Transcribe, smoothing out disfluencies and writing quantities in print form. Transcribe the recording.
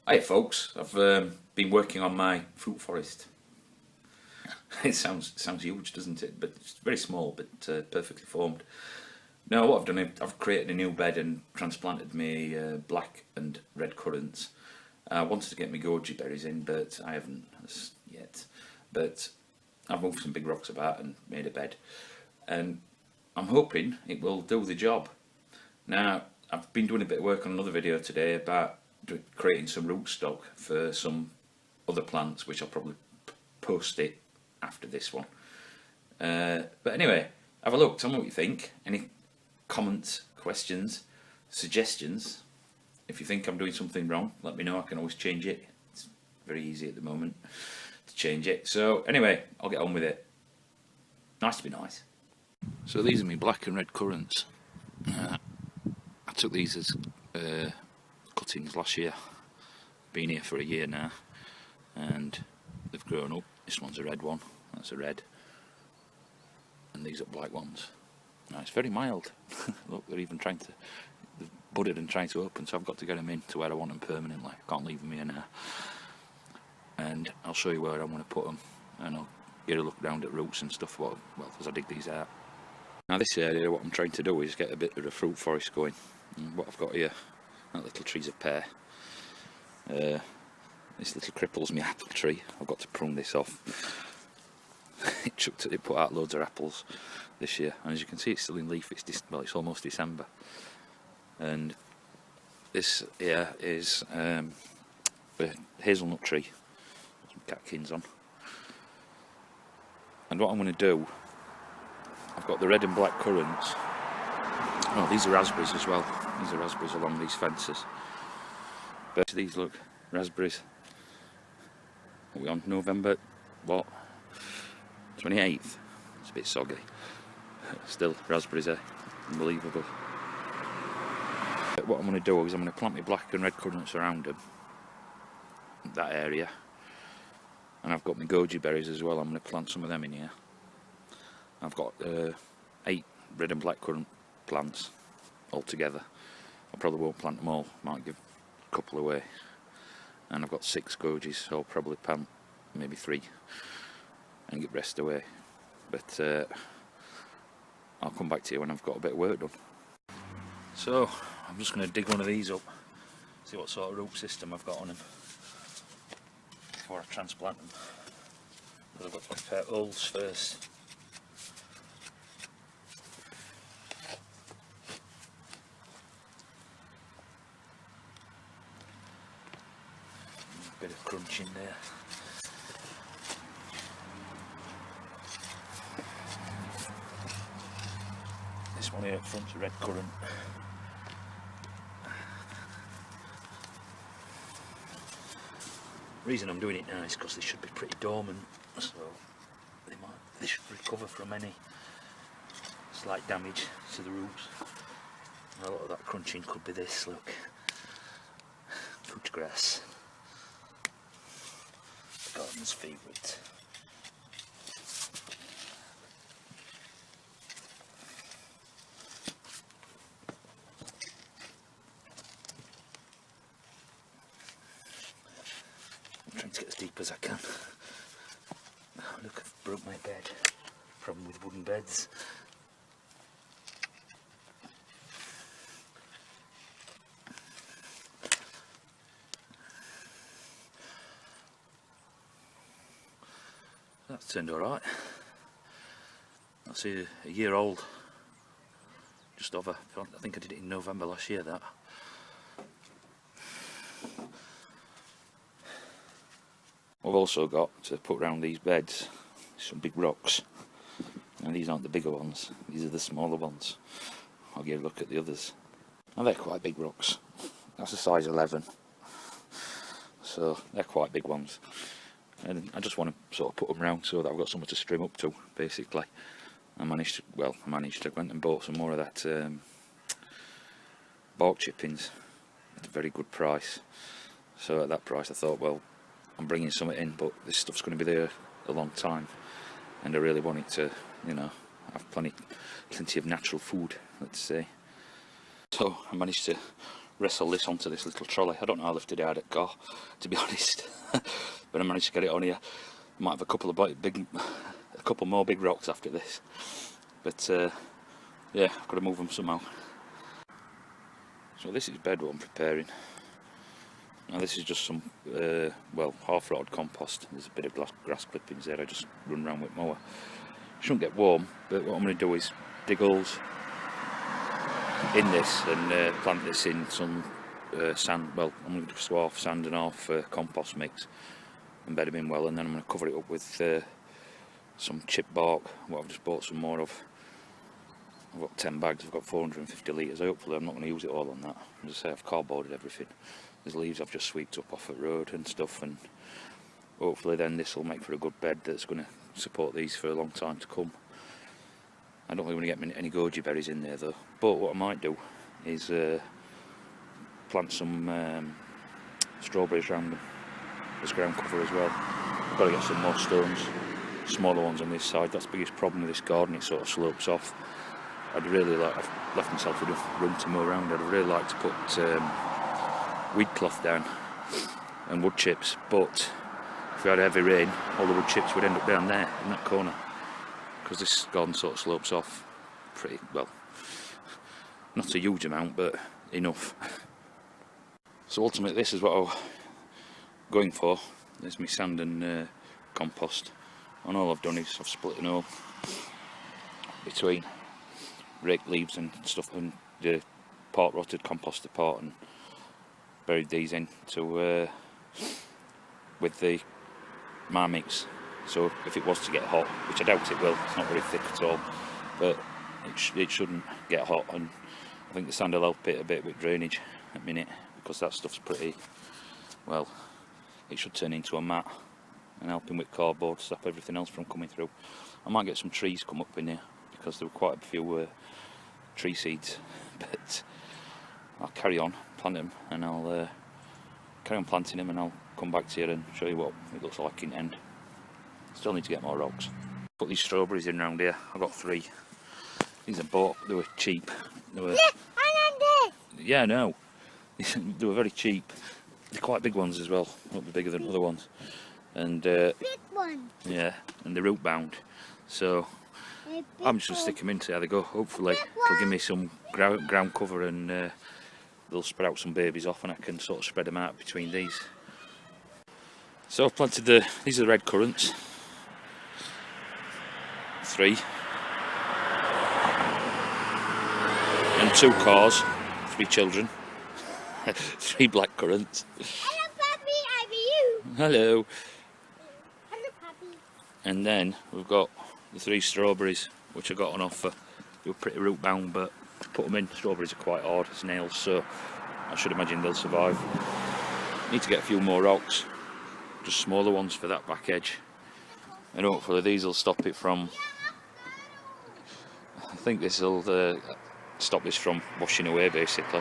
Hi folks, I've been working on my fruit forest. It sounds huge, doesn't it? But it's very small, but perfectly formed. Now what I've done, I've created a new bed and transplanted me black and red currants. I wanted to get my goji berries in, but I haven't as yet. But I've moved some big rocks about and made a bed, and I'm hoping it will do the job. Now, I've been doing a bit of work on another video today about creating some rootstock for some other plants, which I'll probably post it after this one. But anyway, have a look, tell me what you think. Any comments, questions, suggestions? If you think I'm doing something wrong, let me know, I can always change it. It's very easy at the moment to change it. So anyway, I'll get on with it. Nice to be nice. So these are my black and red currants. I took these as cuttings last year. Been here for a year now, and they've grown up. This one's a red one, that's a red, and these are black ones. Now it's very mild. Look, they've budded and trying to open, so I've got to get them in to where I want them permanently. I can't leave them here now. And I'll show you where I want to put them, and I'll get a look round at roots and stuff as I dig these out. Now this area, what I'm trying to do is get a bit of a fruit forest going. And what I've got here, that little tree's a pear. This little cripples my apple tree. I've got to prune this off. It put out loads of apples this year, and as you can see, it's still in leaf. It's almost December. And this here is a hazelnut tree. Some catkins on. And what I'm going to do, I've got the red and black currants. Oh, these are raspberries as well. These are raspberries along these fences. But these, look, raspberries. Are we on November, what? 28th. It's a bit soggy. Still, raspberries are unbelievable. But what I'm going to do is I'm going to plant my black and red currants around them, that area. And I've got my goji berries as well. I'm going to plant some of them in here. I've got 8 red and black currant plants altogether. I probably won't plant them all, might give a couple away. And I've got 6 gojis, so I'll probably plant maybe 3 and get the rest away. But I'll come back to you when I've got a bit of work done. So I'm just going to dig one of these up, see what sort of root system I've got on them before I transplant them. But I've got to prepare holes first. Bit of crunch in there. This one here up front's a red currant. The reason I'm doing it now is because they should be pretty dormant, so they should recover from any slight damage to the roots. A lot of that crunching could be this, look, good grass. Garden's favourite. I'm trying to get as deep as I can. Oh, look, I've broke my bed. Problem with wooden beds. That's turned alright. That's a year old. Just over. I think I did it in November last year, that. I've also got to put around these beds some big rocks. And these aren't the bigger ones, these are the smaller ones. I'll give a look at the others. Now they're quite big rocks. That's a size 11. So they're quite big ones. And I just want to sort of put them around so that I've got somewhere to strim up to, basically. I managed to went and bought some more of that bark chippings at a very good price. So at that price I thought, well, I'm bringing something in, but this stuff's going to be there a long time, and I really want it to, you know, have plenty of natural food, let's say. So I managed to wrestle this onto this little trolley. I don't know how I lifted it out of the car, to be honest, but I managed to get it on here. I might have a couple more big rocks after this, but yeah, I've got to move them somehow. So this is bed what I'm preparing. Now this is just some, well, half-rotted compost. There's a bit of grass clippings there. I just run around with mower. Shouldn't get warm, but what I'm going to do is dig holes in this and plant this in some sand. Well, I'm going to do half sand and half compost mix and bed them in well, and then I'm going to cover it up with some chip bark, what I've just bought some more of. I've got 10 bags, I've got 450 litres. Hopefully I'm not going to use it all on that. As I say, I've cardboarded everything. There's leaves I've just sweeped up off the road and stuff, and hopefully then this will make for a good bed that's going to support these for a long time to come. I don't really want to get any goji berries in there though, but what I might do is plant some strawberries around them as ground cover as well. I've got to get some more stones, smaller ones on this side. That's the biggest problem with this garden, it sort of slopes off. I've left myself enough room to mow around. I'd really like to put weed cloth down and wood chips, but if we had heavy rain, all the wood chips would end up down there in that corner, because this garden sort of slopes off pretty well. Not a huge amount, but enough. So ultimately this is what I'm going for. There's my sand and compost, and all I've done is I've split an hole between raked leaves and stuff and the part rotted compost apart, and buried these in to with the marmix. So if it was to get hot, which I doubt it will, it's not very thick at all, but it shouldn't get hot, and I think the sand will help it a bit with drainage at the minute, because that stuff's pretty, well, it should turn into a mat and helping with cardboard to stop everything else from coming through. I might get some trees come up in here, because there were quite a few tree seeds, but I'll carry on planting them, and I'll carry on planting them, and I'll come back to you and show you what it looks like in the end. Still need to get more rocks. Put these strawberries in round here. I got 3. These are bought. They were cheap. They were. Yeah, no. They were very cheap. They're quite big ones as well. A little bit bigger than other ones. And big ones. Yeah, and they're root bound. So I'm just going to stick them in, see how they go. Hopefully it'll give me some ground cover, and they'll spread out some babies off, and I can sort of spread them out between these. So I've planted these are the red currants. 3. And 2 cars, 3 children. 3 black currants. Hello, Papi, I'm you. Hello. Hello, Papi. And then we've got the 3 strawberries, which I got on offer. They were pretty root bound, but put them in. Strawberries are quite hard as nails, so I should imagine they'll survive. Need to get a few more rocks, just smaller ones for that back edge, and hopefully these will stop it from, I think this will stop this from washing away basically.